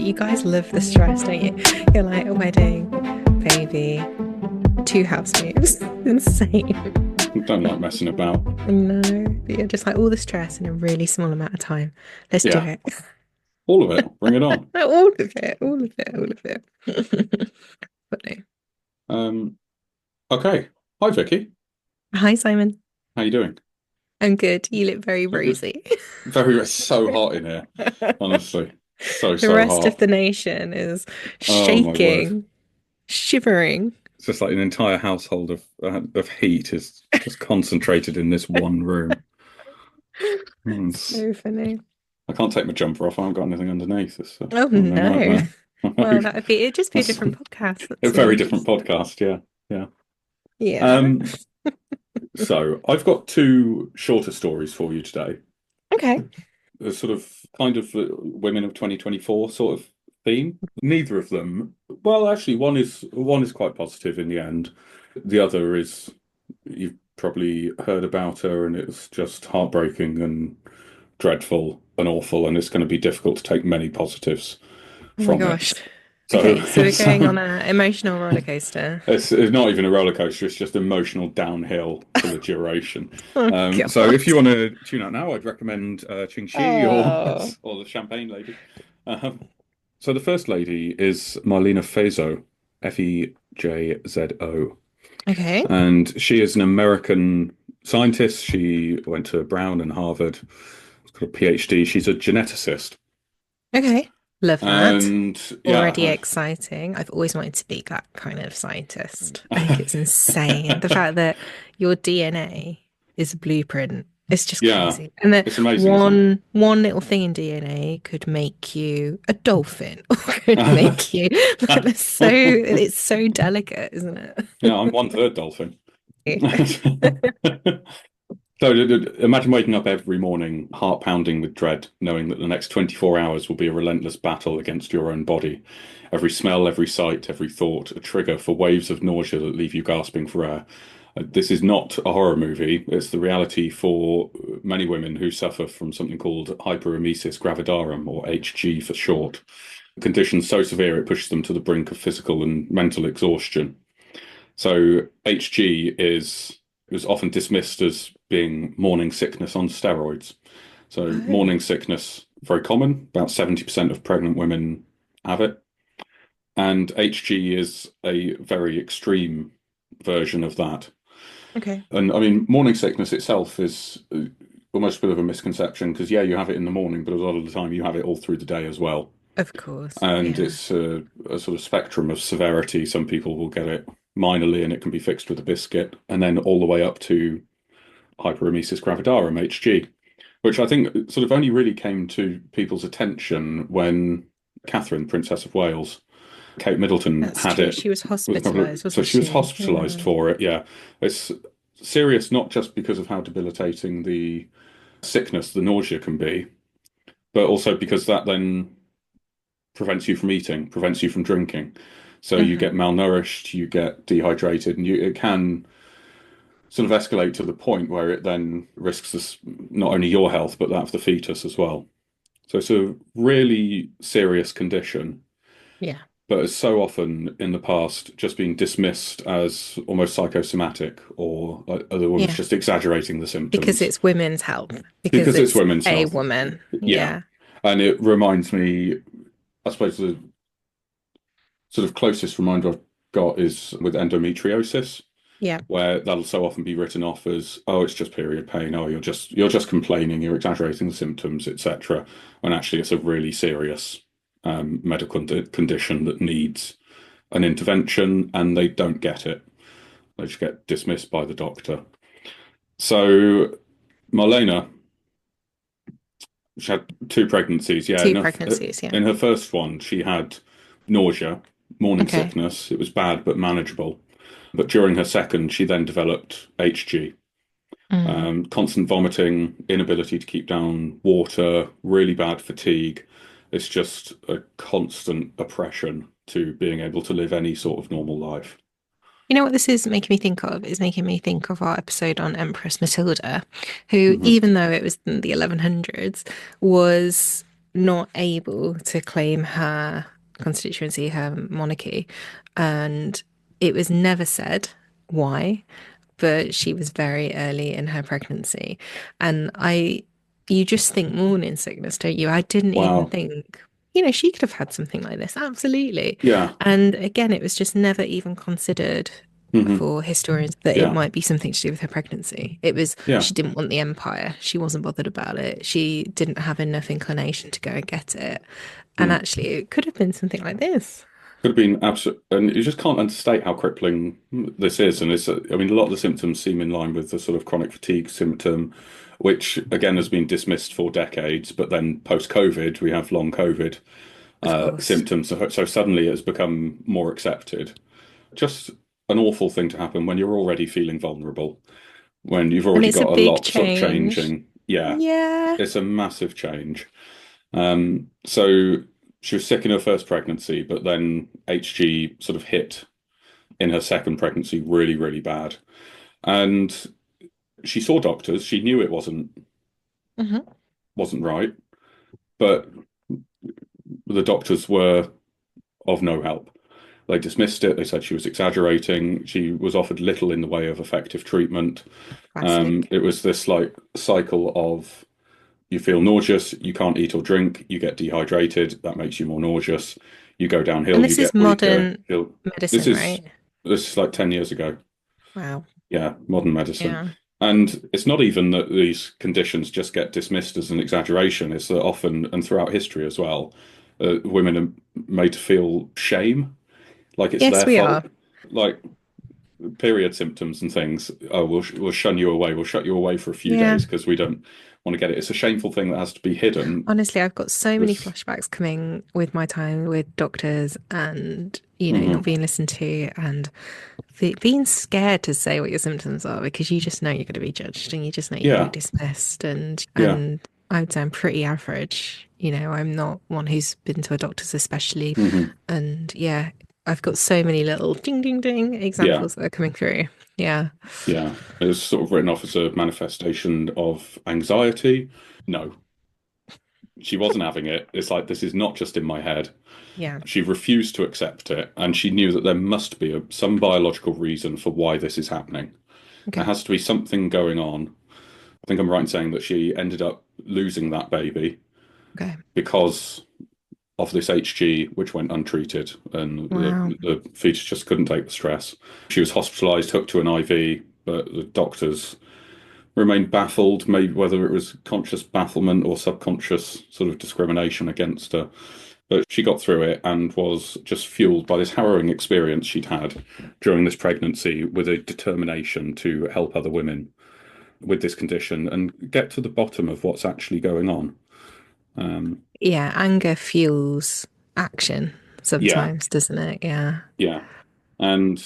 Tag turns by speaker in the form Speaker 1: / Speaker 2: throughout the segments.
Speaker 1: You guys love the stress, don't you? You're like a wedding, baby, two house moves. Insane.
Speaker 2: I don't like messing about.
Speaker 1: No, but you're just like all the stress in a really small amount of time. Let's do
Speaker 2: Yeah,
Speaker 1: it.
Speaker 2: all of it. Bring it on.
Speaker 1: All of it, all of it, all of it. Funny.
Speaker 2: Um, okay. Hi, Vicky.
Speaker 1: Hi, Simon.
Speaker 2: How you doing?
Speaker 1: I'm good. You look very
Speaker 2: Good.
Speaker 1: rosy.
Speaker 2: Very, so hot in here. Honestly, so
Speaker 1: The
Speaker 2: so
Speaker 1: rest of
Speaker 2: hot.
Speaker 1: the nation is
Speaker 2: Oh my word!
Speaker 1: shaking, shivering.
Speaker 2: It's just like an entire household of heat is just concentrated in this one room. It's-
Speaker 1: So funny.
Speaker 2: I can't take my jumper off. I haven't got anything underneath. It's
Speaker 1: Oh
Speaker 2: a
Speaker 1: no.
Speaker 2: nightmare.
Speaker 1: Well, it'd just be a
Speaker 2: That's
Speaker 1: different podcast.
Speaker 2: a
Speaker 1: That's
Speaker 2: very
Speaker 1: all.
Speaker 2: different podcast. Yeah, yeah.
Speaker 1: Yeah.
Speaker 2: Um, so I've got two shorter stories for you today.
Speaker 1: Okay.
Speaker 2: The sort of kind of women of 2024 sort of theme. Neither of them, well, actually, one is quite positive in the end. The other is you've probably heard about her, and it's just heartbreaking and dreadful and awful, and it's going to be difficult to take many positives
Speaker 1: Oh my
Speaker 2: from it.
Speaker 1: gosh.
Speaker 2: So,
Speaker 1: Okay, so we're going
Speaker 2: so
Speaker 1: on an emotional roller coaster.
Speaker 2: it's not even a roller coaster; it's just emotional downhill for the duration.
Speaker 1: Oh
Speaker 2: So if you
Speaker 1: God.
Speaker 2: want to tune out now, I'd recommend Ching Shi or
Speaker 1: Oh.
Speaker 2: or the Champagne Lady. Um, so the first lady is Marlena Fejzo, Fejzo,
Speaker 1: Okay.
Speaker 2: and she is an American scientist. She went to Brown and Harvard, got a PhD. She's a geneticist,
Speaker 1: Okay. Love that.
Speaker 2: and
Speaker 1: Already
Speaker 2: yeah,
Speaker 1: exciting. I've always wanted to be that kind of scientist. I think it's insane. The fact that your DNA is a blueprint. It's just
Speaker 2: yeah,
Speaker 1: crazy. And that
Speaker 2: it's amazing, isn't
Speaker 1: one little thing in DNA could make you a dolphin or could
Speaker 2: it?
Speaker 1: make you like it's so delicate, isn't
Speaker 2: Yeah, I'm one third dolphin.
Speaker 1: it?
Speaker 2: So imagine waking up every morning, heart pounding with dread, knowing that the next 24 hours will be a relentless battle against your own body. Every smell, every sight, every thought, a trigger for waves of nausea that leave you gasping for air. This is not a horror movie. It's the reality for many women who suffer from something called Hyperemesis Gravidarum, or HG for short. A condition so severe it pushes them to the brink of physical and mental exhaustion. So HG is often dismissed as being morning sickness on steroids. So
Speaker 1: Oh,
Speaker 2: morning sickness, very common. About 70% of pregnant women have it. And HG is a very extreme version of that.
Speaker 1: okay.
Speaker 2: And I mean, morning sickness itself is almost a bit of a misconception because, yeah, you have it in the morning, but a lot of the time you have it all through the day as well.
Speaker 1: Of course.
Speaker 2: And
Speaker 1: Yeah.
Speaker 2: it's a sort of spectrum of severity. Some people will get it minorly and it can be fixed with a biscuit, and then all the way up to Hyperemesis Gravidarum, HG, which I think sort of only really came to people's attention when Catherine, Princess of Wales, Kate Middleton
Speaker 1: That's
Speaker 2: had
Speaker 1: true.
Speaker 2: it
Speaker 1: She was
Speaker 2: with a couple of,
Speaker 1: hospitalized,
Speaker 2: so
Speaker 1: wasn't
Speaker 2: she was
Speaker 1: she?
Speaker 2: hospitalized
Speaker 1: Yeah.
Speaker 2: for it. Yeah, it's serious, not just because of how debilitating the sickness, the nausea can be, but also because that then prevents you from eating, prevents you from drinking. So you get
Speaker 1: Hmm.
Speaker 2: malnourished, you get dehydrated, and it can sort of escalate to the point where it then risks this, not only your health, but that of the fetus as well. So it's a really serious condition,
Speaker 1: Yeah.
Speaker 2: but it's so often in the past just been dismissed as almost psychosomatic or like other women's
Speaker 1: Yeah.
Speaker 2: just exaggerating the
Speaker 1: Because
Speaker 2: symptoms
Speaker 1: it's women's health. Because
Speaker 2: because it's
Speaker 1: it's
Speaker 2: women's
Speaker 1: a
Speaker 2: health.
Speaker 1: woman.
Speaker 2: Yeah.
Speaker 1: Yeah.
Speaker 2: And it reminds me, I suppose the sort of closest reminder I've got is with endometriosis,
Speaker 1: Yeah.
Speaker 2: where that'll so often be written off as, oh, it's just period pain, oh, you're just complaining, you're exaggerating the symptoms, etc. When actually it's a really serious medical condition that needs an intervention, and they don't get it. They just get dismissed by the doctor. So Marlena, she had two pregnancies. Yeah,
Speaker 1: Two pregnancies. Yeah.
Speaker 2: in her first one, she had nausea, morning
Speaker 1: Okay.
Speaker 2: sickness. It was bad but manageable. But during her second, she then developed HG,
Speaker 1: Mm.
Speaker 2: constant vomiting, inability to keep down water, really bad fatigue. It's just a constant oppression to being able to live any sort of normal life.
Speaker 1: You know what this is making me think of? It's making me think of our episode on Empress Matilda, who,
Speaker 2: Hmm.
Speaker 1: even though it was in the 1100s, was not able to claim her constituency, her monarchy, and it was never said why, but she was very early in her pregnancy. And you just think morning sickness, don't you? I didn't even
Speaker 2: Wow.
Speaker 1: think, she could have had something like this. Absolutely.
Speaker 2: Yeah.
Speaker 1: And again, it was just never even considered
Speaker 2: Hmm.
Speaker 1: for historians that it
Speaker 2: Yeah.
Speaker 1: might be something to do with her pregnancy. It was,
Speaker 2: Yeah.
Speaker 1: she didn't want the empire. She wasn't bothered about it. She didn't have enough inclination to go and get it. And
Speaker 2: Mm.
Speaker 1: actually, it could have been something like this.
Speaker 2: Could have been absolute, and you just can't understate how crippling this is. And it's, I mean, a lot of the symptoms seem in line with the sort of chronic fatigue symptom, which again has been dismissed for decades. But then post-COVID, we have long COVID
Speaker 1: Of course.
Speaker 2: symptoms. So suddenly it's become more accepted. Just an awful thing to happen when you're already feeling vulnerable, when you've
Speaker 1: And
Speaker 2: already
Speaker 1: it's a
Speaker 2: got a
Speaker 1: big
Speaker 2: lot sort of
Speaker 1: change.
Speaker 2: changing. Yeah,
Speaker 1: Yeah.
Speaker 2: it's a massive change. So she was sick in her first pregnancy, but then HG sort of hit in her second pregnancy really, really bad. And she saw doctors. She knew it
Speaker 1: Hmm.
Speaker 2: wasn't right, but the doctors were of no help. They dismissed it. They said she was exaggerating. She was offered little in the way of effective treatment.
Speaker 1: Classic.
Speaker 2: It was this like cycle of you feel nauseous, you can't eat or drink, you get dehydrated, that makes you more nauseous. You go
Speaker 1: And
Speaker 2: downhill, you
Speaker 1: this is
Speaker 2: get weaker.
Speaker 1: modern
Speaker 2: This
Speaker 1: medicine,
Speaker 2: is
Speaker 1: right?
Speaker 2: this is like 10 years ago.
Speaker 1: Wow.
Speaker 2: Yeah, modern medicine.
Speaker 1: Yeah.
Speaker 2: And it's not even that these conditions just get dismissed as an exaggeration. It's that often, and throughout history as well, women are made to feel shame, like it's
Speaker 1: Yes,
Speaker 2: their
Speaker 1: we
Speaker 2: fault.
Speaker 1: are.
Speaker 2: Like period symptoms and things. Oh, we'll shun you away. We'll shut you away for a few
Speaker 1: Yeah.
Speaker 2: days because we don't want to get it. It's a shameful thing that has to be hidden.
Speaker 1: Honestly, I've got so many
Speaker 2: This,
Speaker 1: flashbacks coming with my time with doctors and, not
Speaker 2: mhm.
Speaker 1: being listened to and being scared to say what your symptoms are because you just know you're going to be judged and you just know you're going to be
Speaker 2: Yeah,
Speaker 1: dismissed. And
Speaker 2: yeah,
Speaker 1: I would say I'm pretty average. I'm not one who's been to a doctor's especially.
Speaker 2: hmm,
Speaker 1: And yeah, I've got so many little ding ding ding
Speaker 2: yeah,
Speaker 1: examples that are coming through. Yeah.
Speaker 2: yeah. It's sort of written off as a manifestation of anxiety. No, she wasn't having it. It's like this is not just in my head.
Speaker 1: Yeah.
Speaker 2: She refused to accept it, and she knew that there must be some biological reason for why this is happening. There
Speaker 1: Okay.
Speaker 2: has to be something going on. I think I'm right in saying that she ended up losing that baby
Speaker 1: Okay.
Speaker 2: because of this HG, which went untreated, and
Speaker 1: Wow.
Speaker 2: the fetus just couldn't take the stress. She was hospitalized, hooked to an IV, but the doctors remained baffled, maybe whether it was conscious bafflement or subconscious sort of discrimination against her. But she got through it and was just fueled by this harrowing experience she'd had during this pregnancy with a determination to help other women with this condition and get to the bottom of what's actually going on. Um,
Speaker 1: Yeah, anger fuels action
Speaker 2: yeah,
Speaker 1: sometimes, doesn't it? Yeah.
Speaker 2: yeah. And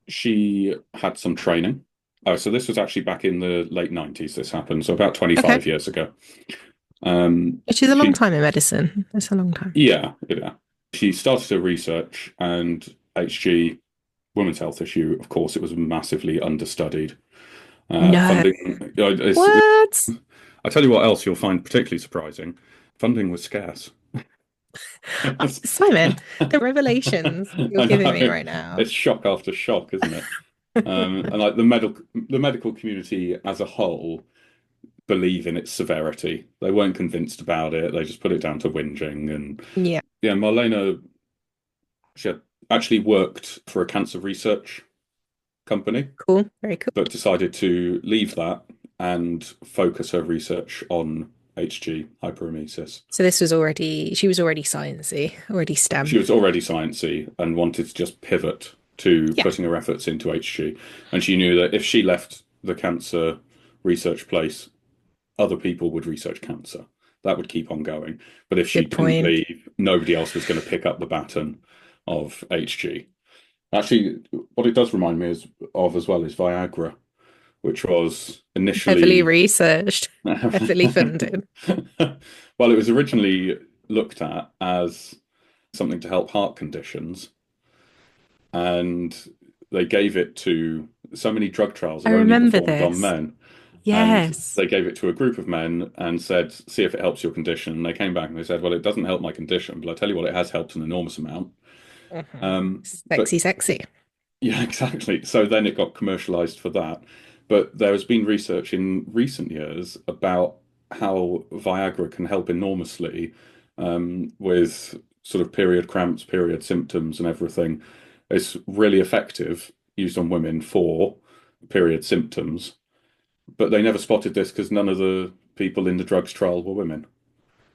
Speaker 2: she had some training. Oh, so this was actually back in the late 90s, this happened, so about
Speaker 1: Okay.
Speaker 2: 25 years ago.
Speaker 1: Which is a long
Speaker 2: She,
Speaker 1: time in medicine. It's a long time.
Speaker 2: yeah, yeah. She started her research, and HG, women's health issue, of course, it was massively understudied.
Speaker 1: No.
Speaker 2: Funding,
Speaker 1: What?
Speaker 2: I tell you what else you'll find particularly surprising. Funding was scarce.
Speaker 1: Simon, the revelations you're
Speaker 2: I
Speaker 1: giving me
Speaker 2: know.
Speaker 1: right now.
Speaker 2: It's shock after shock, isn't it? And like the medical community as a whole believe in its severity. They weren't convinced about it. They just put it down to whinging. And
Speaker 1: Yeah,
Speaker 2: yeah, Marlena, she had actually worked for a cancer research company,
Speaker 1: cool. Very cool.
Speaker 2: but decided to leave that and focus her research on HG hyperemesis.
Speaker 1: So she was already sciencey, already
Speaker 2: She
Speaker 1: STEM.
Speaker 2: was already sciencey and wanted to just pivot to
Speaker 1: Yeah,
Speaker 2: putting her efforts into HG. And she knew that if she left the cancer research place, other people would research cancer. That would keep on going. But if she
Speaker 1: good
Speaker 2: didn't
Speaker 1: point.
Speaker 2: leave, nobody else was going to pick up the baton of HG. Actually, what it does remind me of as well is Viagra, which was
Speaker 1: Heavily
Speaker 2: initially
Speaker 1: researched, heavily funded.
Speaker 2: well, it was originally looked at as something to help heart conditions, and they gave it to so many drug trials
Speaker 1: I
Speaker 2: are only
Speaker 1: remember
Speaker 2: performed on
Speaker 1: this.
Speaker 2: men. And
Speaker 1: Yes.
Speaker 2: they gave it to a group of men and said, see if it helps your condition. And they came back and they said, well, it doesn't help my condition, but I'll tell you what, it has helped an enormous amount. But
Speaker 1: Sexy, sexy.
Speaker 2: yeah, exactly. So then it got commercialized for that. But there has been research in recent years about how Viagra can help enormously with sort of period cramps, period symptoms, and everything. It's really effective used on women for period symptoms, but they never spotted this because none of the people in the drugs trial were women.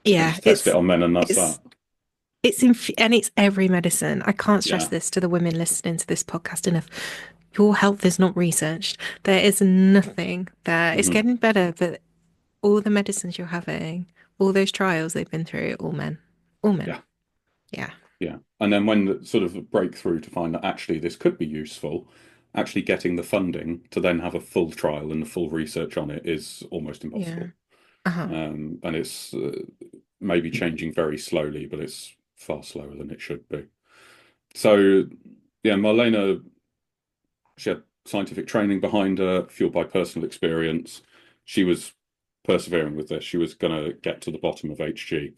Speaker 2: They
Speaker 1: Yeah,
Speaker 2: just test it on men, and that's
Speaker 1: it's
Speaker 2: that.
Speaker 1: and it's every medicine. I can't stress
Speaker 2: Yeah.
Speaker 1: this to the women listening to this podcast enough. Your health is not researched. There is nothing that it's
Speaker 2: Hmm.
Speaker 1: getting better, but all the medicines you're having, all those trials they've been through, all men. All men.
Speaker 2: Yeah.
Speaker 1: Yeah.
Speaker 2: Yeah. And then when the sort of breakthrough to find that actually this could be useful, actually getting the funding to then have a full trial and the full research on it is almost
Speaker 1: Yeah.
Speaker 2: impossible.
Speaker 1: Uh-huh.
Speaker 2: And it's maybe changing very slowly, but it's far slower than it should be. So, yeah, Marlena, she had scientific training behind her, fueled by personal experience. She was persevering with this. She was going to get to the bottom of HG.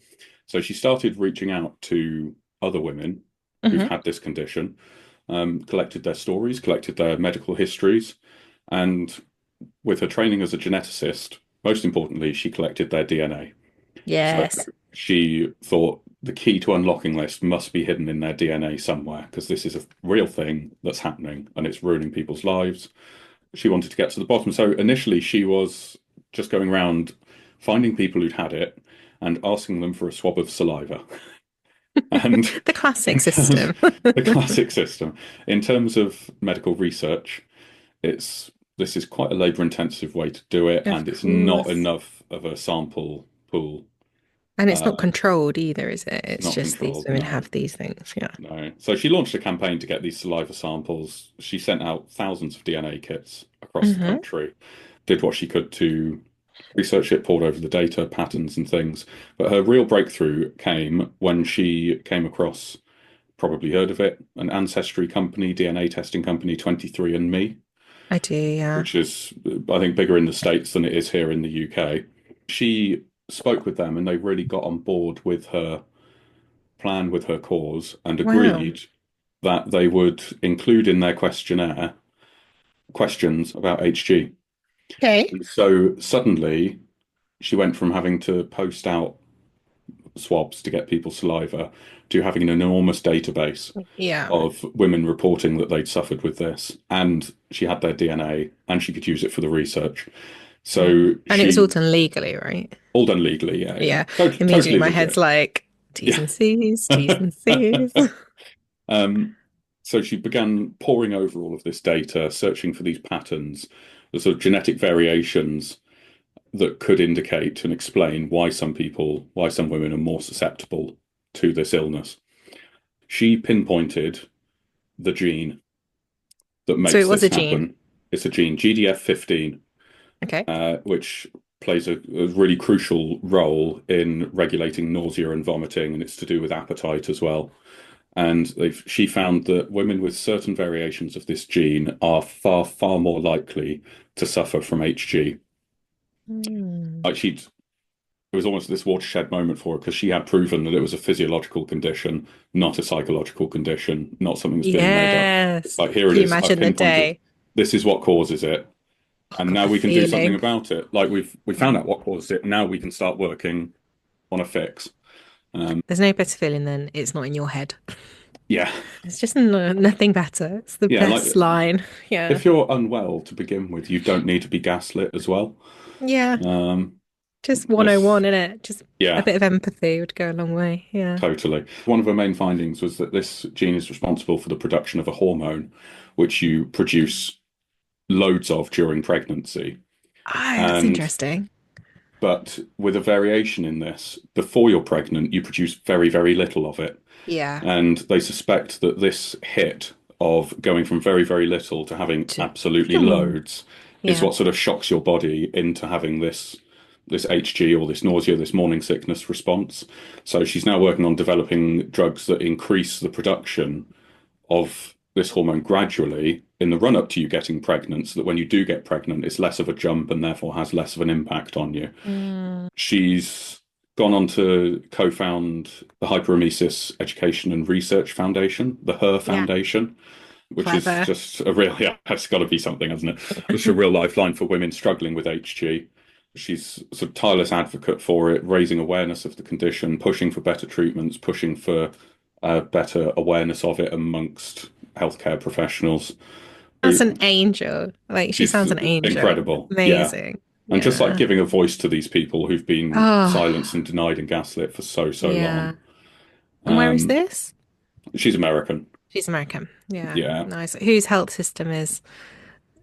Speaker 2: So she started reaching out to other women who've
Speaker 1: Hmm.
Speaker 2: had this condition, collected their stories, collected their medical histories, and with her training as a geneticist, most importantly, she collected their DNA. So
Speaker 1: Yes.
Speaker 2: she thought the key to unlocking this must be hidden in their DNA somewhere, because this is a real thing that's happening and it's ruining people's lives. She wanted to get to the bottom. So initially, she was just going around finding people who'd had it and asking them for a swab of saliva. And
Speaker 1: The classic
Speaker 2: in terms
Speaker 1: system.
Speaker 2: the classic system, in terms of medical research, it's this is quite a labor-intensive way to do it,
Speaker 1: Of
Speaker 2: and it's not
Speaker 1: course.
Speaker 2: enough of a sample pool.
Speaker 1: And it's not
Speaker 2: Uh,
Speaker 1: controlled either, is it?
Speaker 2: it's
Speaker 1: It's
Speaker 2: not
Speaker 1: just these
Speaker 2: controlled,
Speaker 1: women
Speaker 2: no.
Speaker 1: have these things. Yeah.
Speaker 2: No. So she launched a campaign to get these saliva samples. She sent out thousands of DNA kits across the
Speaker 1: Hmm.
Speaker 2: country, did what she could to research it, poured over the data, patterns, and things. But her real breakthrough came when she came across, probably heard of it, an ancestry company, DNA testing company, 23andMe,
Speaker 1: I do, yeah.
Speaker 2: which is, I think, bigger in the States than it is here in the UK. She spoke with them and they really got on board with her plan, with her cause, and
Speaker 1: Wow.
Speaker 2: agreed that they would include in their questionnaire questions about HG.
Speaker 1: Okay.
Speaker 2: And so suddenly she went from having to post out swabs to get people's saliva to having an enormous database
Speaker 1: Yeah.
Speaker 2: of women reporting that they'd suffered with this. And she had their DNA and she could use it for the research.
Speaker 1: Yeah.
Speaker 2: So
Speaker 1: And it was all
Speaker 2: she,
Speaker 1: done legally, right?
Speaker 2: all done legally, yeah, yeah.
Speaker 1: Yeah. Immediately
Speaker 2: Totally
Speaker 1: my head's
Speaker 2: legit.
Speaker 1: like T's
Speaker 2: Yeah.
Speaker 1: and C's, T's and C's.
Speaker 2: Um, so she began poring over all of this data, searching for these patterns, the sort of genetic variations that could indicate and explain why some people, why some women are more susceptible to this illness. She pinpointed the gene that
Speaker 1: So it
Speaker 2: makes
Speaker 1: was
Speaker 2: this
Speaker 1: a gene.
Speaker 2: happen. It's a gene, GDF15,
Speaker 1: Okay.
Speaker 2: which plays a really crucial role in regulating nausea and vomiting, and it's to do with appetite as well. And she found that women with certain variations of this gene are far, far more likely to suffer from HG.
Speaker 1: Hmm.
Speaker 2: Like she'd, it was almost this watershed moment for her because she had proven that it was a physiological condition, not a psychological condition, not something that's being made up.
Speaker 1: Yes.
Speaker 2: Like here it
Speaker 1: Can you
Speaker 2: is, I've
Speaker 1: imagine the
Speaker 2: pinpointed.
Speaker 1: day?
Speaker 2: This is what causes it,
Speaker 1: Oh
Speaker 2: and
Speaker 1: God,
Speaker 2: now
Speaker 1: the
Speaker 2: we can do something
Speaker 1: feeling.
Speaker 2: about it. Like we found out what caused it. Now we can start working on a fix.
Speaker 1: There's no better feeling than it's not in your head.
Speaker 2: Yeah,
Speaker 1: It's just nothing better. It's the
Speaker 2: yeah. Like
Speaker 1: best line. Yeah.
Speaker 2: if you're unwell to begin with, you don't need to be gaslit as well.
Speaker 1: Yeah.
Speaker 2: Um,
Speaker 1: Just
Speaker 2: this,
Speaker 1: 101, innit? Just a
Speaker 2: yeah,
Speaker 1: bit of empathy would go a long way. Yeah.
Speaker 2: totally. One of her main findings was that this gene is responsible for the production of a hormone, which you produce loads of during pregnancy.
Speaker 1: Oh, that's
Speaker 2: And
Speaker 1: interesting.
Speaker 2: but with a variation in this, before you're pregnant, you produce very, very little of it.
Speaker 1: Yeah.
Speaker 2: And they suspect that this hit of going from very, very little to having
Speaker 1: To,
Speaker 2: absolutely
Speaker 1: phew.
Speaker 2: loads is
Speaker 1: Yeah.
Speaker 2: what sort of shocks your body into having this HG or this nausea, this morning sickness response. So she's now working on developing drugs that increase the production of this hormone gradually in the run up to you getting pregnant, so that when you do get pregnant, it's less of a jump and therefore has less of an impact on you.
Speaker 1: Mm,
Speaker 2: She's gone on to co-found the Hyperemesis Education and Research Foundation, the Her
Speaker 1: yeah,
Speaker 2: Foundation, which is
Speaker 1: clever.
Speaker 2: just a real, yeah, it's got to be something, hasn't it? It's a real lifeline for women struggling with HG. She's a sort of tireless advocate for it, raising awareness of the condition, pushing for better treatments, pushing for better awareness of it amongst healthcare professionals.
Speaker 1: That's an angel. Like, she
Speaker 2: She's
Speaker 1: sounds an angel.
Speaker 2: incredible. Yeah.
Speaker 1: Amazing.
Speaker 2: And just like
Speaker 1: Yeah.
Speaker 2: giving a voice to these people who've been
Speaker 1: Oh,
Speaker 2: silenced and denied and gaslit for so, so
Speaker 1: yeah.
Speaker 2: long.
Speaker 1: And where is
Speaker 2: Um,
Speaker 1: this?
Speaker 2: she's American.
Speaker 1: She's American. Yeah.
Speaker 2: Yeah.
Speaker 1: Nice. Whose health system is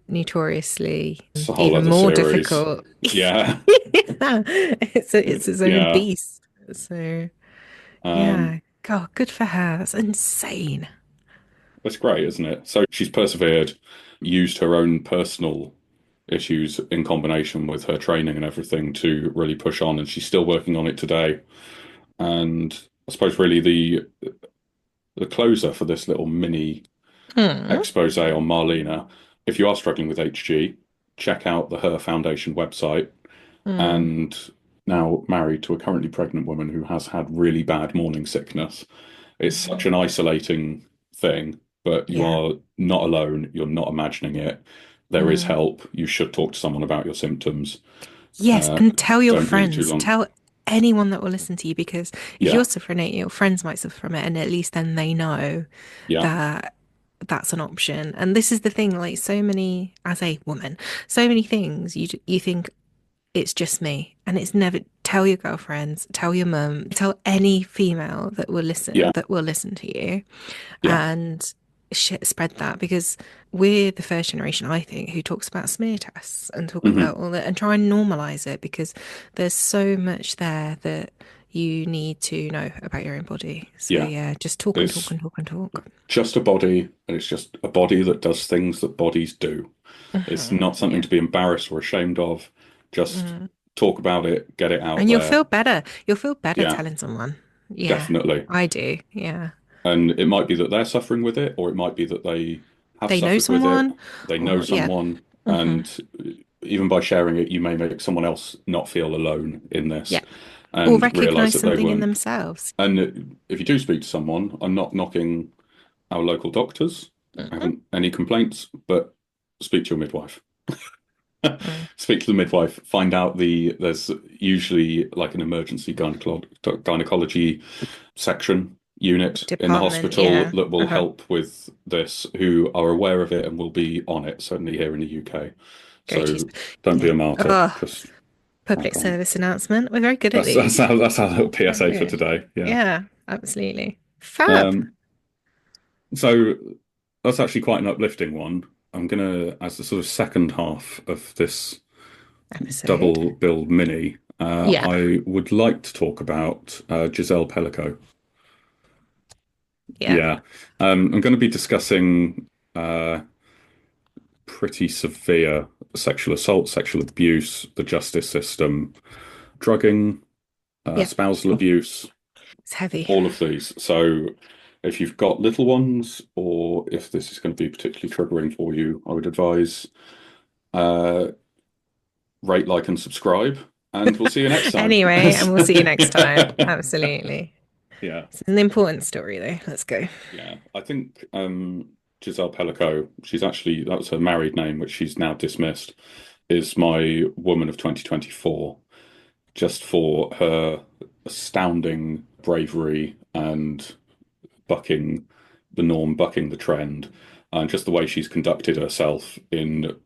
Speaker 1: notoriously
Speaker 2: It's a whole
Speaker 1: even
Speaker 2: other
Speaker 1: more
Speaker 2: series.
Speaker 1: difficult.
Speaker 2: Yeah.
Speaker 1: Yeah. It's its own
Speaker 2: Yeah.
Speaker 1: beast. So,
Speaker 2: Um,
Speaker 1: yeah. God, good for her. That's insane.
Speaker 2: it's great, isn't it? So she's persevered, used her own personal issues in combination with her training and everything to really push on, and she's still working on it today. And I suppose really the closer for this little mini
Speaker 1: Hmm.
Speaker 2: expose on Marlena, if you are struggling with HG, check out the Her Foundation website.
Speaker 1: Hmm.
Speaker 2: And now married to a currently pregnant woman who has had really bad morning sickness. It's such an isolating thing, but you
Speaker 1: Yeah.
Speaker 2: are not alone. You're not imagining it. There is
Speaker 1: Mm.
Speaker 2: help. You should talk to someone about your symptoms.
Speaker 1: Yes,
Speaker 2: Uh,
Speaker 1: and tell your
Speaker 2: don't leave too
Speaker 1: friends.
Speaker 2: long.
Speaker 1: Tell anyone that will listen to you because if you're
Speaker 2: Yeah,
Speaker 1: suffering it, your friends might suffer from it, and at least then they know
Speaker 2: yeah,
Speaker 1: that that's an option. And this is the thing, like so many, as a woman, so many things you think it's just me, and it's never. Tell your girlfriends, tell your mum, tell any female
Speaker 2: yeah,
Speaker 1: that will listen to you,
Speaker 2: yeah,
Speaker 1: and spread that because we're the first generation, I think, who talks about smear tests and talk
Speaker 2: hmm
Speaker 1: about all that and try and normalize it because there's so much there that you need to know about your own body. So
Speaker 2: yeah.
Speaker 1: yeah, just talk and talk
Speaker 2: It's
Speaker 1: and talk and talk.
Speaker 2: just a body, and it's just a body that does things that bodies do. It's not something
Speaker 1: Yeah.
Speaker 2: to be embarrassed or ashamed of. Just
Speaker 1: Mm.
Speaker 2: talk about it, get it out
Speaker 1: And you'll
Speaker 2: there.
Speaker 1: feel better. You'll feel better
Speaker 2: Yeah,
Speaker 1: telling someone. Yeah,
Speaker 2: definitely.
Speaker 1: I do. Yeah.
Speaker 2: And it might be that they're suffering with it, or it might be that they have
Speaker 1: They know
Speaker 2: suffered with it,
Speaker 1: someone
Speaker 2: they know
Speaker 1: or yeah.
Speaker 2: someone,
Speaker 1: Hmm.
Speaker 2: and even by sharing it, you may make someone else not feel alone in this
Speaker 1: Yeah. Or
Speaker 2: and realize
Speaker 1: recognize
Speaker 2: that they
Speaker 1: something in
Speaker 2: weren't.
Speaker 1: themselves.
Speaker 2: And if you do speak to someone, I'm not knocking our local doctors. I
Speaker 1: Hmm.
Speaker 2: haven't any complaints, but speak to your midwife.
Speaker 1: Mm.
Speaker 2: Speak to the midwife, find out there's usually like an emergency gynecology section unit in the
Speaker 1: Department,
Speaker 2: hospital
Speaker 1: yeah.
Speaker 2: that will
Speaker 1: Uh-huh.
Speaker 2: help with this, who are aware of it and will be on it, certainly here in the UK.
Speaker 1: Go to,
Speaker 2: So don't be
Speaker 1: yeah.
Speaker 2: a martyr,
Speaker 1: Oh,
Speaker 2: just
Speaker 1: public
Speaker 2: crack on.
Speaker 1: service announcement. We're very good at
Speaker 2: That's
Speaker 1: these.
Speaker 2: our little
Speaker 1: Very
Speaker 2: PSA for
Speaker 1: good.
Speaker 2: today. Yeah.
Speaker 1: Yeah, absolutely. Fab
Speaker 2: Um, so that's actually quite an uplifting one. I'm gonna, as the sort of second half of this
Speaker 1: episode.
Speaker 2: double build mini,
Speaker 1: Yeah,
Speaker 2: I would like to talk about Giselle Pelicot.
Speaker 1: yeah.
Speaker 2: Yeah, I'm going to be discussing uh, pretty severe sexual assault, sexual abuse, the justice system, drugging,
Speaker 1: Yeah.
Speaker 2: spousal abuse,
Speaker 1: It's heavy.
Speaker 2: all of these. So if you've got little ones, or if this is going to be particularly triggering for you, I would advise uh, rate, like, and subscribe. And we'll see you next time.
Speaker 1: Anyway, and we'll see you next time. Absolutely.
Speaker 2: Yeah.
Speaker 1: It's an important story, though. Let's go.
Speaker 2: Yeah, I think Giselle Pelicot, she's actually, that was her married name, which she's now dismissed, is my woman of 2024, just for her astounding bravery and bucking the norm, bucking the trend, and just the way she's conducted herself in,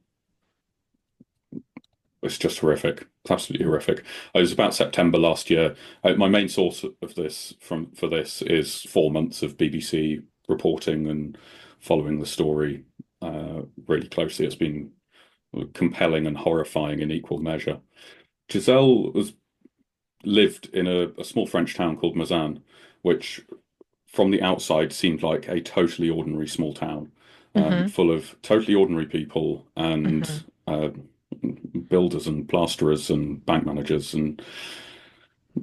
Speaker 2: it's just horrific. It's absolutely horrific. It was about September last year. My main source of this for this is 4 months of BBC reporting and following the story really closely. It's been compelling and horrifying in equal measure. Giselle was lived in a small French town called Mazan, which from the outside seemed like a totally ordinary small town,
Speaker 1: Hmm.
Speaker 2: full of totally ordinary people and
Speaker 1: Hmm.
Speaker 2: builders and plasterers and bank managers and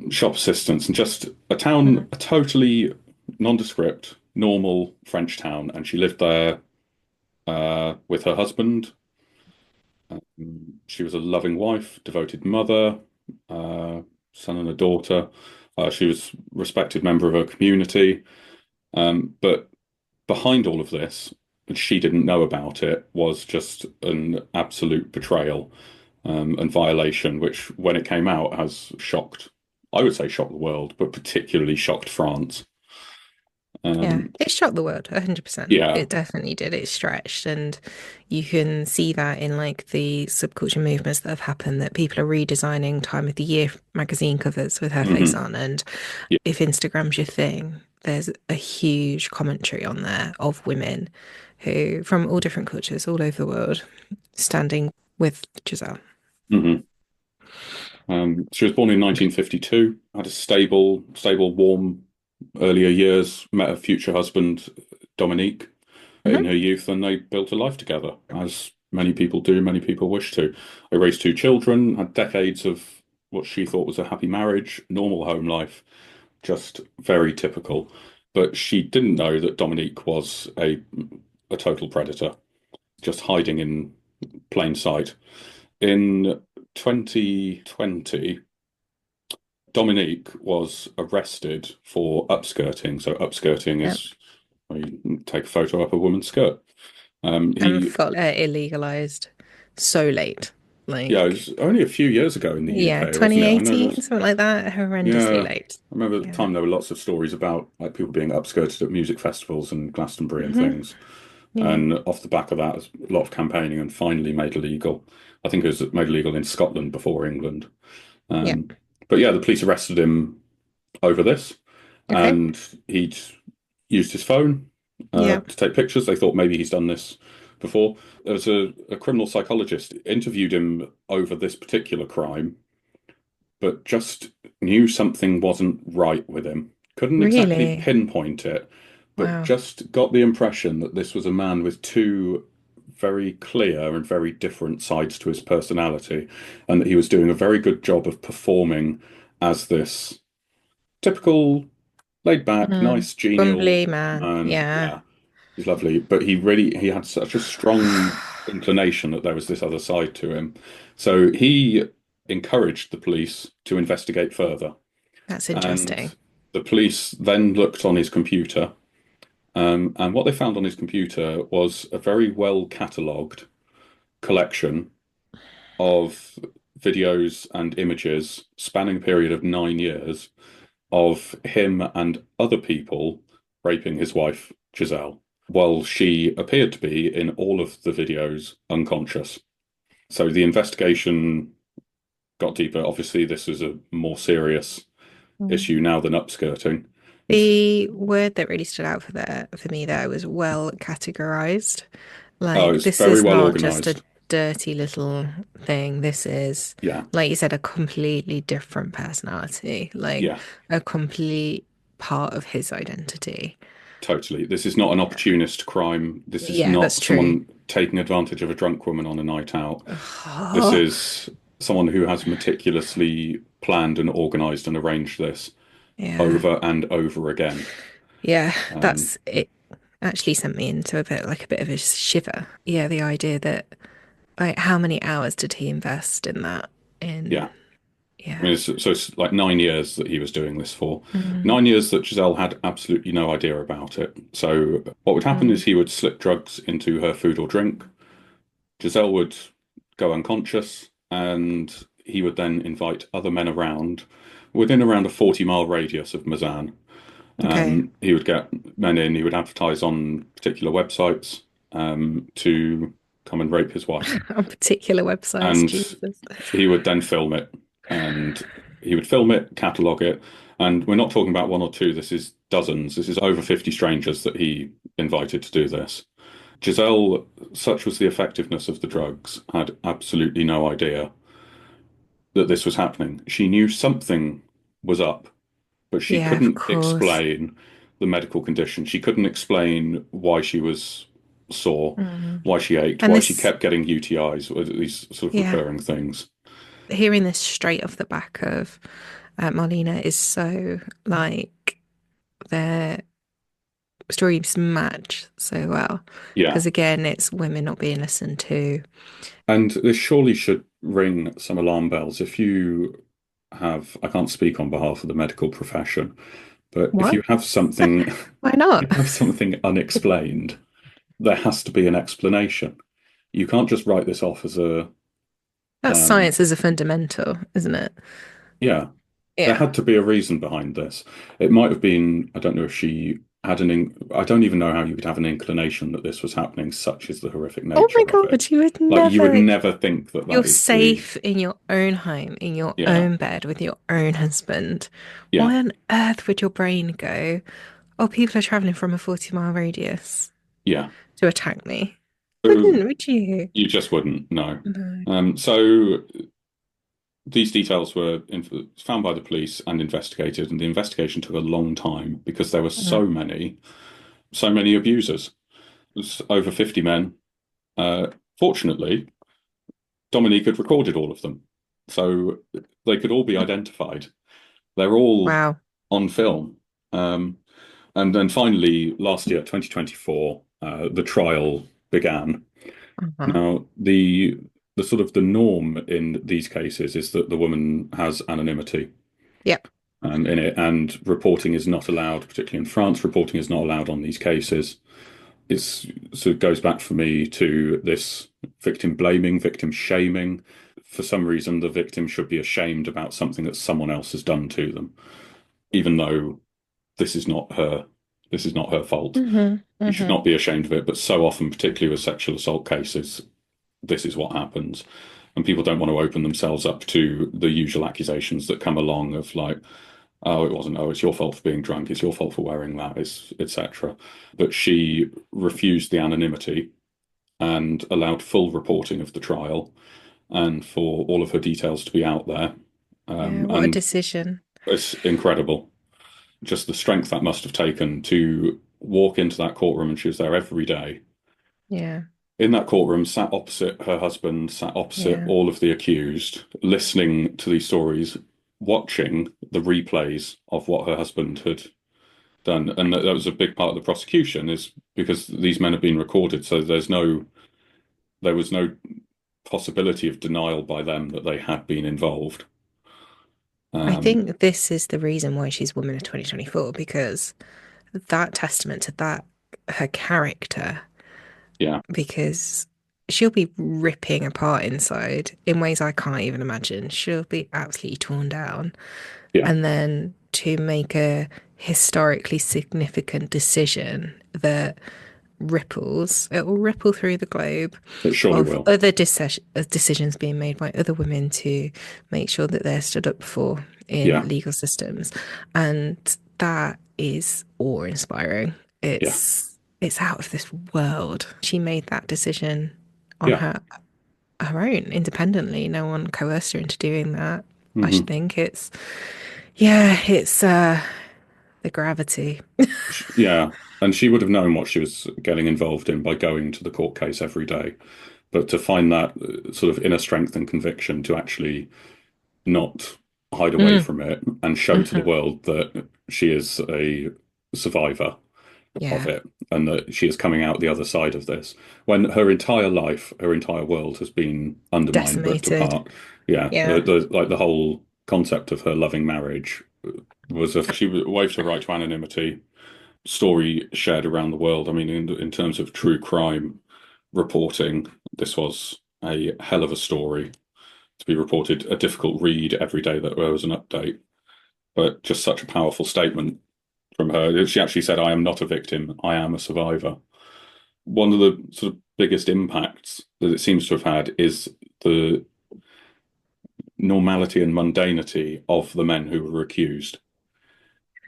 Speaker 2: shop assistants, and just a town,
Speaker 1: Hmm.
Speaker 2: a totally nondescript, normal French town. And she lived there with her husband. She was a loving wife, devoted mother, uh, son and a daughter. She was a respected member of her community. But behind all of this, and she didn't know about it, was just an absolute betrayal and violation, which, when it came out, has shocked, I would say, shocked the world, but particularly shocked France.
Speaker 1: Yeah,
Speaker 2: Um,
Speaker 1: it shocked the world 100%.
Speaker 2: yeah.
Speaker 1: It definitely did. It stretched, and you can see that in like the subculture movements that have happened, that people are redesigning time of the year magazine covers with her face
Speaker 2: Hmm.
Speaker 1: on. And
Speaker 2: Yeah.
Speaker 1: if Instagram's your thing, there's a huge commentary on there of women who, from all different cultures all over the world, standing with Giselle.
Speaker 2: Hmm. She was born in 1952, had a stable, warm earlier years, met her future husband, Dominique, in
Speaker 1: Hmm.
Speaker 2: her youth, and they built a life together, as many people do, many people wish to. They raised two children, had decades of what she thought was a happy marriage, normal home life, just very typical. But she didn't know that Dominique was a total predator, just hiding in plain sight. In 2020, Dominique was arrested for upskirting. So upskirting
Speaker 1: Yep.
Speaker 2: is where you take a photo up a woman's skirt.
Speaker 1: And
Speaker 2: He,
Speaker 1: got illegalized so late.
Speaker 2: yeah, it
Speaker 1: Like,
Speaker 2: was only a few years ago in the
Speaker 1: yeah,
Speaker 2: UK, wasn't it? I know
Speaker 1: 2018,
Speaker 2: there's,
Speaker 1: something like that. Horrendously
Speaker 2: yeah,
Speaker 1: late.
Speaker 2: I remember at the
Speaker 1: Yeah.
Speaker 2: time there were lots of stories about like people being upskirted at music festivals and Glastonbury and
Speaker 1: Hmm.
Speaker 2: things.
Speaker 1: Yeah.
Speaker 2: And off the back of that, a lot of campaigning and finally made illegal. I think it was made illegal in Scotland before England.
Speaker 1: Yeah.
Speaker 2: Um, but yeah, the police arrested him over this,
Speaker 1: Okay.
Speaker 2: and he'd used his phone
Speaker 1: Yeah.
Speaker 2: to take pictures. They thought maybe he's done this before. There was a criminal psychologist interviewed him over this particular crime, but just knew something wasn't right with him. Couldn't exactly
Speaker 1: Really?
Speaker 2: pinpoint it, but
Speaker 1: Wow.
Speaker 2: just got the impression that this was a man with two very clear and very different sides to his personality, and that he was doing a very good job of performing as this typical laid back,
Speaker 1: Mm.
Speaker 2: nice, genial
Speaker 1: Bumbly man.
Speaker 2: man.
Speaker 1: Yeah.
Speaker 2: Yeah, he's lovely, but he had such a strong inclination that there was this other side to him. So he encouraged the police to investigate further.
Speaker 1: That's
Speaker 2: And
Speaker 1: interesting.
Speaker 2: the police then looked on his computer, and what they found on his computer was a very well catalogued collection of videos and images spanning a period of 9 years of him and other people raping his wife, Giselle, while she appeared to be in all of the videos unconscious. So the investigation got deeper. Obviously, this is a more serious
Speaker 1: Mm.
Speaker 2: issue now than upskirting. And
Speaker 1: The word that really stood out for me there was well categorized.
Speaker 2: oh,
Speaker 1: Like,
Speaker 2: it's
Speaker 1: this
Speaker 2: very
Speaker 1: is
Speaker 2: well
Speaker 1: not just a
Speaker 2: organized.
Speaker 1: dirty little thing. This is,
Speaker 2: Yeah,
Speaker 1: like you said, a completely different personality, like
Speaker 2: yeah,
Speaker 1: a complete part of his identity.
Speaker 2: totally. This is not an opportunist crime. This is
Speaker 1: Yeah, that's
Speaker 2: not
Speaker 1: true.
Speaker 2: someone taking advantage of a drunk woman on a night out. This
Speaker 1: Oh,
Speaker 2: is someone who has meticulously planned and organized and arranged this
Speaker 1: yeah.
Speaker 2: over and over again.
Speaker 1: Yeah,
Speaker 2: Um,
Speaker 1: that's it. Actually sent me into a bit of a shiver. Yeah, the idea that like how many hours did he invest in that? In
Speaker 2: yeah. I
Speaker 1: yeah.
Speaker 2: mean, it's like 9 years that he was doing this for.
Speaker 1: Mm,
Speaker 2: 9 years that Giselle had absolutely no idea about it. So what would happen is
Speaker 1: mm.
Speaker 2: he would slip drugs into her food or drink. Giselle would go unconscious, and he would then invite other men around within around a 40-mile radius of Mazan.
Speaker 1: Okay.
Speaker 2: He would get men in, he would advertise on particular websites to come and rape his wife.
Speaker 1: On particular websites,
Speaker 2: And
Speaker 1: Jesus.
Speaker 2: he would then film it, and he would film it, catalog it. And we're not talking about one or two, this is dozens. This is over 50 strangers that he invited to do this. Giselle, such was the effectiveness of the drugs, had absolutely no idea that this was happening. She knew something was up, but she
Speaker 1: Yeah, of
Speaker 2: couldn't
Speaker 1: course.
Speaker 2: explain the medical condition. She couldn't explain why she was sore,
Speaker 1: Mm.
Speaker 2: why she ached,
Speaker 1: And
Speaker 2: why she
Speaker 1: this,
Speaker 2: kept getting UTIs, or these sort of
Speaker 1: yeah,
Speaker 2: recurring things.
Speaker 1: hearing this straight off the back of Marlena is so like they're stories match so well.
Speaker 2: Yeah.
Speaker 1: Because again, it's women not being listened to.
Speaker 2: And this surely should ring some alarm bells if you have, I can't speak on behalf of the medical profession, but if
Speaker 1: What?
Speaker 2: you have something,
Speaker 1: Why not?
Speaker 2: you have something unexplained, there has to be an explanation. You can't just write this off as a,
Speaker 1: That's
Speaker 2: um,
Speaker 1: science as a fundamental, isn't it?
Speaker 2: yeah, there
Speaker 1: Yeah.
Speaker 2: had to be a reason behind this. It might have been, I don't know if she had I don't even know how you could have an inclination that this was happening, such is the horrific
Speaker 1: Oh my
Speaker 2: nature of it.
Speaker 1: God, you would
Speaker 2: Like you would
Speaker 1: never.
Speaker 2: never think that
Speaker 1: You're
Speaker 2: that is the,
Speaker 1: safe in your own home, in your
Speaker 2: yeah,
Speaker 1: own bed with your own husband.
Speaker 2: yeah.
Speaker 1: Why on earth would your brain go, oh, people are traveling from a 40-mile radius
Speaker 2: Yeah.
Speaker 1: to attack me?
Speaker 2: So
Speaker 1: Wouldn't, would you?
Speaker 2: you just wouldn't know.
Speaker 1: No.
Speaker 2: So these details were found by the police and investigated, and the investigation took a long time because there were
Speaker 1: Mm.
Speaker 2: so many abusers. It was over 50 men. Uh, Fortunately, Dominique had recorded all of them, so they could all be identified. They're all
Speaker 1: Wow.
Speaker 2: on film. Um, and then finally, last year, 2024, the trial began.
Speaker 1: Uh-huh.
Speaker 2: Now, the sort of the norm in these cases is that the woman has anonymity
Speaker 1: Yep.
Speaker 2: in it, and reporting is not allowed, particularly in France, reporting is not allowed on these cases. It's sort of goes back for me to this victim blaming, victim shaming. For some reason, the victim should be ashamed about something that someone else has done to them, even though this is not her, this is not her fault.
Speaker 1: Hmm.
Speaker 2: You should
Speaker 1: Hmm.
Speaker 2: not be ashamed of it, but so often, particularly with sexual assault cases, this is what happens. And people don't want to open themselves up to the usual accusations that come along of like, oh, it wasn't, oh, it's your fault for being drunk, it's your fault for wearing that, it's etc. But she refused the anonymity and allowed full reporting of the trial and for all of her details to be out there.
Speaker 1: Yeah, what a
Speaker 2: And
Speaker 1: decision.
Speaker 2: it's incredible, just the strength that must have taken to walk into that courtroom, and she was there every day
Speaker 1: Yeah.
Speaker 2: in that courtroom, sat opposite her husband, sat opposite
Speaker 1: Yeah.
Speaker 2: all of the accused, listening to these stories, watching the replays of what her husband had done. And that was a big part of the prosecution, is because these men have been recorded, so there was no possibility of denial by them that they had been involved.
Speaker 1: I
Speaker 2: Um,
Speaker 1: think this is the reason why she's Woman of 2024, because that testament to that, her character,
Speaker 2: yeah,
Speaker 1: because she'll be ripping apart inside in ways I can't even imagine. She'll be absolutely torn down.
Speaker 2: yeah,
Speaker 1: And then to make a historically significant decision that it will ripple through the globe
Speaker 2: it surely
Speaker 1: of
Speaker 2: will.
Speaker 1: other decisions being made by other women to make sure that they're stood up for in
Speaker 2: Yeah,
Speaker 1: legal systems. And that is awe-inspiring.
Speaker 2: yeah,
Speaker 1: It's out of this world. She made that decision on
Speaker 2: yeah.
Speaker 1: her own independently. No one coerced her into doing that. I should
Speaker 2: Hmm.
Speaker 1: think it's yeah, it's the gravity.
Speaker 2: Yeah. And she would have known what she was getting involved in by going to the court case every day. But to find that sort of inner strength and conviction to actually not hide away
Speaker 1: Mm.
Speaker 2: from it and show to the
Speaker 1: Hmm.
Speaker 2: world that she is a survivor of
Speaker 1: Yeah,
Speaker 2: it and that she is coming out the other side of this when her entire life, her entire world has been undermined, ripped
Speaker 1: decimated.
Speaker 2: apart. Yeah,
Speaker 1: Yeah.
Speaker 2: like the whole concept of her loving marriage was a she waived her right to anonymity. Story shared around the world. I mean, in terms of true crime reporting, this was a hell of a story to be reported. A difficult read every day that there was an update, but just such a powerful statement from her. She actually said, "I am not a victim. I am a survivor." One of the sort of biggest impacts that it seems to have had is the normality and mundanity of the men who were accused.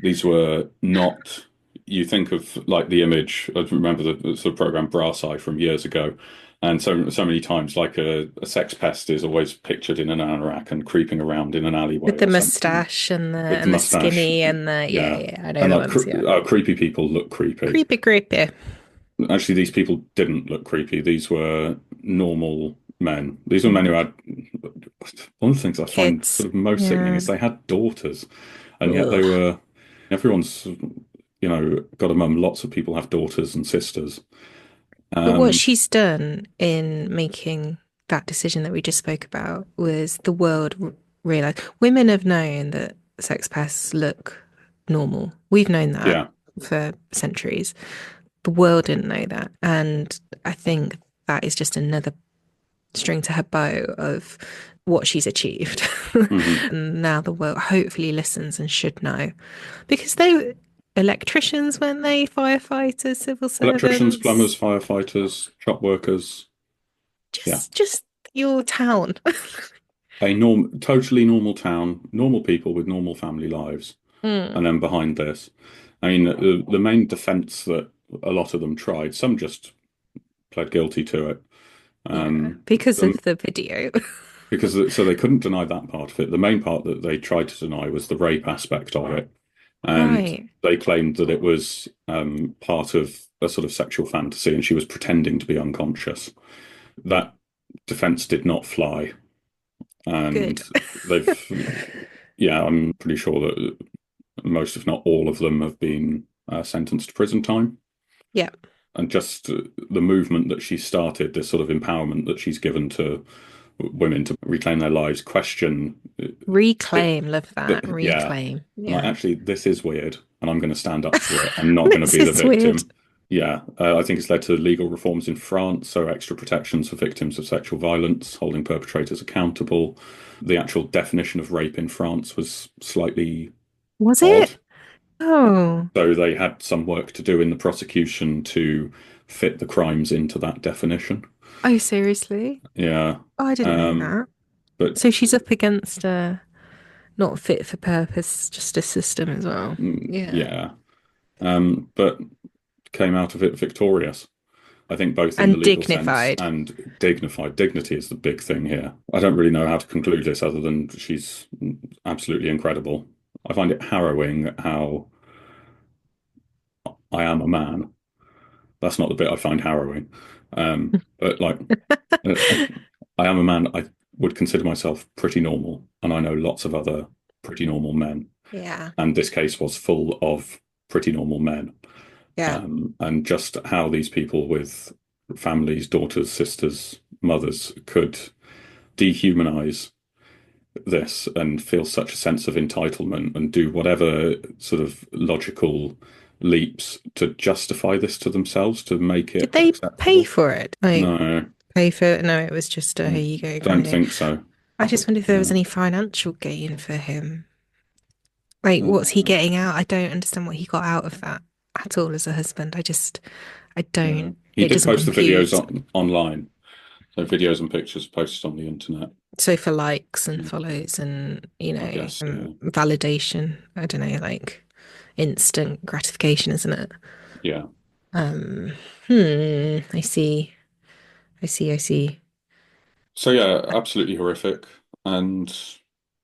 Speaker 2: These were not, you think of like the image, I remember the sort of program Brass Eye from years ago. And so many times, like a sex pest is always pictured in an anorak and creeping around in an alleyway
Speaker 1: With the
Speaker 2: or something
Speaker 1: mustache and the
Speaker 2: with the mustache.
Speaker 1: skinny and the yeah,
Speaker 2: Yeah.
Speaker 1: yeah, I know
Speaker 2: And
Speaker 1: the
Speaker 2: like
Speaker 1: ones, yeah.
Speaker 2: creepy people look creepy.
Speaker 1: Creepy, creepy.
Speaker 2: Actually, these people didn't look creepy. These were normal men. These were men who
Speaker 1: Mm.
Speaker 2: had, one of the things I find
Speaker 1: Kids.
Speaker 2: sort of most sickening
Speaker 1: Yeah.
Speaker 2: is they had daughters, and yet they
Speaker 1: Ugh.
Speaker 2: were, everyone's. got a mum. Lots of people have daughters and sisters.
Speaker 1: But what
Speaker 2: Um,
Speaker 1: she's done in making that decision that we just spoke about was the world realize women have known that sex pests look normal. We've known that
Speaker 2: yeah.
Speaker 1: for centuries. The world didn't know that. And I think that is just another string to her bow of what she's achieved.
Speaker 2: Hmm.
Speaker 1: And now the world hopefully listens and should know. Because they electricians, weren't they? Firefighters, civil
Speaker 2: Electricians,
Speaker 1: servants.
Speaker 2: plumbers, firefighters, shop workers. Yeah.
Speaker 1: Just your town.
Speaker 2: Totally normal town, normal people with normal family lives.
Speaker 1: Mm,
Speaker 2: And then behind this, I mean, the main defense that a lot of them tried, some just pled guilty to it.
Speaker 1: yeah,
Speaker 2: Um,
Speaker 1: because
Speaker 2: um,
Speaker 1: of the video.
Speaker 2: because so they couldn't deny that part of it. The main part that they tried to deny was the rape aspect of it, and
Speaker 1: Right.
Speaker 2: they claimed that it was part of a sort of sexual fantasy, and she was pretending to be unconscious. That defense did not fly,
Speaker 1: Good.
Speaker 2: and they've, yeah, I'm pretty sure that most, if not all of them, have been sentenced to prison time.
Speaker 1: Yeah.
Speaker 2: And just the movement that she started, this sort of empowerment that she's given to women to reclaim their lives, question it,
Speaker 1: Reclaim. Love that.
Speaker 2: yeah,
Speaker 1: Reclaim.
Speaker 2: like
Speaker 1: Yeah.
Speaker 2: actually, this is weird, and I'm going to stand up for it. I'm not going to
Speaker 1: This
Speaker 2: be the
Speaker 1: is weird.
Speaker 2: victim. Yeah, I think it's led to legal reforms in France, so extra protections for victims of sexual violence, holding perpetrators accountable. The actual definition of rape in France was slightly
Speaker 1: Was
Speaker 2: odd.
Speaker 1: it? Oh.
Speaker 2: So they had some work to do in the prosecution to fit the crimes into that definition.
Speaker 1: Oh, seriously?
Speaker 2: Yeah.
Speaker 1: Oh, I didn't know
Speaker 2: Um,
Speaker 1: that.
Speaker 2: but
Speaker 1: So she's up against a not fit for purpose justice system as well. Yeah.
Speaker 2: yeah. But came out of it victorious. I think both in the
Speaker 1: And
Speaker 2: legal sense
Speaker 1: dignified.
Speaker 2: and dignified. Dignity is the big thing here. I don't really know how to conclude this other than she's absolutely incredible. I find it harrowing how I am a man. That's not the bit I find harrowing. But like, I am a man. I would consider myself pretty normal, and I know lots of other pretty normal men.
Speaker 1: Yeah.
Speaker 2: And this case was full of pretty normal men.
Speaker 1: Yeah.
Speaker 2: And just how these people with families, daughters, sisters, mothers could dehumanize this and feel such a sense of entitlement and do whatever sort of logical leaps to justify this to themselves to make
Speaker 1: Did
Speaker 2: it
Speaker 1: they pay
Speaker 2: acceptable.
Speaker 1: for it? Like,
Speaker 2: No,
Speaker 1: pay for it? No, it was just a here you go kind
Speaker 2: don't
Speaker 1: of thing.
Speaker 2: think so.
Speaker 1: I just wonder if there was
Speaker 2: Yeah.
Speaker 1: any financial gain for him. Like, what's he
Speaker 2: Uh,
Speaker 1: getting out? I don't understand what he got out of that at all as a husband. I
Speaker 2: yeah.
Speaker 1: don't,
Speaker 2: He
Speaker 1: it
Speaker 2: did
Speaker 1: doesn't
Speaker 2: post the videos
Speaker 1: compute.
Speaker 2: online. So videos and pictures posted on the internet.
Speaker 1: So for likes and
Speaker 2: Mm,
Speaker 1: follows and,
Speaker 2: I guess, yeah.
Speaker 1: validation, I don't know, like instant gratification, isn't it?
Speaker 2: Yeah.
Speaker 1: Um, I see. I see.
Speaker 2: So yeah, absolutely horrific. And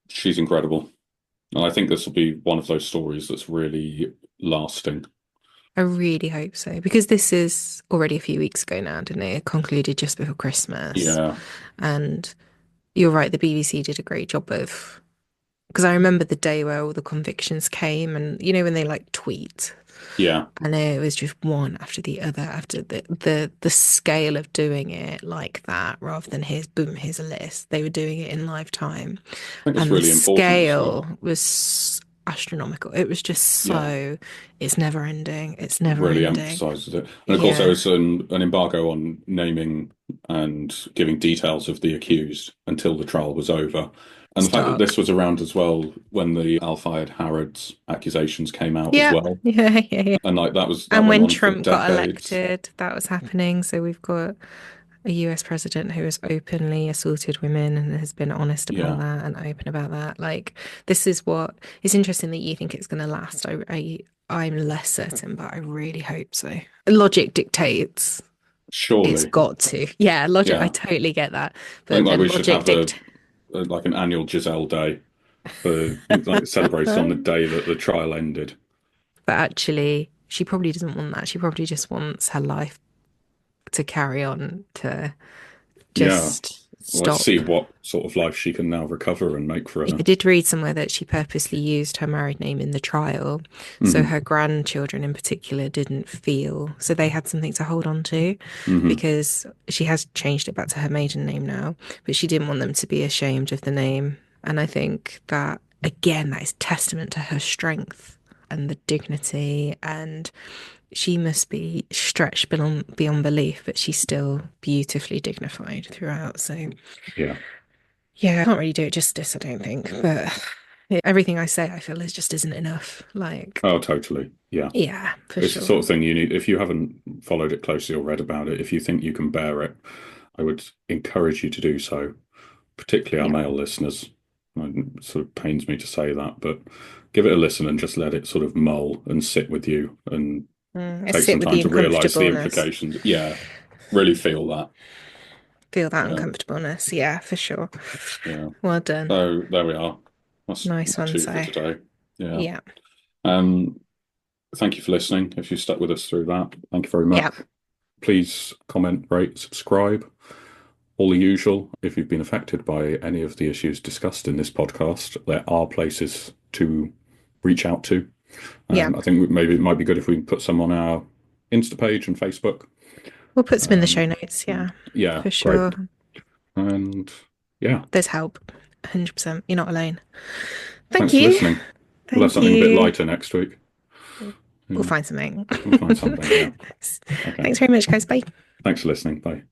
Speaker 2: she's incredible. And I think this will be one of those stories that's really lasting.
Speaker 1: I really hope so because this is already a few weeks ago now, didn't it? It concluded just before Christmas.
Speaker 2: Yeah.
Speaker 1: And you're right, the BBC did a great job of because I remember the day where all the convictions came and when they like tweet
Speaker 2: Yeah.
Speaker 1: and it was just one after the other after the scale of doing it like that rather than here's boom, here's a list. They were doing it in live time.
Speaker 2: I think it's
Speaker 1: And the
Speaker 2: really important as
Speaker 1: scale
Speaker 2: well.
Speaker 1: was astronomical. It was just
Speaker 2: Yeah.
Speaker 1: so, it's never ending. It's never
Speaker 2: Really
Speaker 1: ending.
Speaker 2: emphasizes it. And of course, there
Speaker 1: Yeah.
Speaker 2: was an embargo on naming and giving details of the accused until the trial was over. And the fact that
Speaker 1: Stark.
Speaker 2: this was around as well when the Al Fayed Harrods accusations came out as
Speaker 1: Yeah.
Speaker 2: well.
Speaker 1: Yeah. Yeah. Yeah.
Speaker 2: And like that
Speaker 1: And
Speaker 2: went
Speaker 1: when
Speaker 2: on for
Speaker 1: Trump got
Speaker 2: decades.
Speaker 1: elected, that was happening. So we've got a US president who has openly assaulted women and has been honest about
Speaker 2: Yeah.
Speaker 1: that and open about that. Like, this is what it's interesting that you think it's going to last. I'm less certain, but I really hope so. Logic dictates it's
Speaker 2: Surely.
Speaker 1: got to. Yeah, logic. I
Speaker 2: Yeah.
Speaker 1: totally get that.
Speaker 2: I think
Speaker 1: But
Speaker 2: like
Speaker 1: then
Speaker 2: we should
Speaker 1: logic
Speaker 2: have
Speaker 1: dictates.
Speaker 2: like an annual Giselle Day for like celebrated on the day that the trial ended.
Speaker 1: But actually, she probably doesn't want that. She probably just wants her life to carry on to
Speaker 2: Yeah.
Speaker 1: just
Speaker 2: let's see
Speaker 1: stop.
Speaker 2: what sort of life she can now recover and make for
Speaker 1: I
Speaker 2: her.
Speaker 1: did read somewhere that she purposely used her married name in the trial, so
Speaker 2: Hmm.
Speaker 1: her grandchildren in particular didn't feel so they had something to hold on to,
Speaker 2: Hmm.
Speaker 1: because she has changed it back to her maiden name now, but she didn't want them to be ashamed of the name. And I think that again, that is testament to her strength and the dignity, and she must be stretched beyond belief, but she's still beautifully dignified throughout. So
Speaker 2: Yeah.
Speaker 1: yeah, I can't really do it justice, I don't think. But everything I say, I feel is just isn't enough. Like,
Speaker 2: Oh, totally. Yeah.
Speaker 1: yeah, for
Speaker 2: It's the
Speaker 1: sure.
Speaker 2: sort of thing you need. If you haven't followed it closely or read about it, if you think you can bear it, I would encourage you to do so, particularly our
Speaker 1: Yeah.
Speaker 2: male listeners. It sort of pains me to say that, but give it a listen and just let it sort of mull and sit with you and
Speaker 1: I
Speaker 2: take
Speaker 1: sit
Speaker 2: some
Speaker 1: with
Speaker 2: time
Speaker 1: the
Speaker 2: to realize the
Speaker 1: uncomfortableness.
Speaker 2: implications. Yeah, really feel that.
Speaker 1: Feel that
Speaker 2: Yeah,
Speaker 1: uncomfortableness. Yeah, for sure.
Speaker 2: yeah.
Speaker 1: Well done.
Speaker 2: So there we are. That's
Speaker 1: Nice one,
Speaker 2: two for
Speaker 1: Si.
Speaker 2: today. Yeah.
Speaker 1: Yeah.
Speaker 2: Um, Thank you for listening. If you stuck with us through that, thank you very
Speaker 1: Yeah.
Speaker 2: much. Please comment, rate, subscribe, all the usual. If you've been affected by any of the issues discussed in this podcast, there are places to reach out to.
Speaker 1: Yeah.
Speaker 2: I think maybe it might be good if we put some on our Insta page and Facebook.
Speaker 1: We'll put some in the show
Speaker 2: Um,
Speaker 1: notes. Yeah,
Speaker 2: yeah,
Speaker 1: for
Speaker 2: great.
Speaker 1: sure.
Speaker 2: And yeah,
Speaker 1: There's help. 100%. You're not alone. Thank
Speaker 2: thanks for
Speaker 1: you.
Speaker 2: listening. We'll have
Speaker 1: Thank
Speaker 2: something a bit
Speaker 1: you.
Speaker 2: lighter next week.
Speaker 1: We'll
Speaker 2: Yeah,
Speaker 1: find something.
Speaker 2: we'll find something. Yeah.
Speaker 1: Thanks.
Speaker 2: Okay.
Speaker 1: Thanks very much, guys. Bye.
Speaker 2: Thanks for listening. Bye.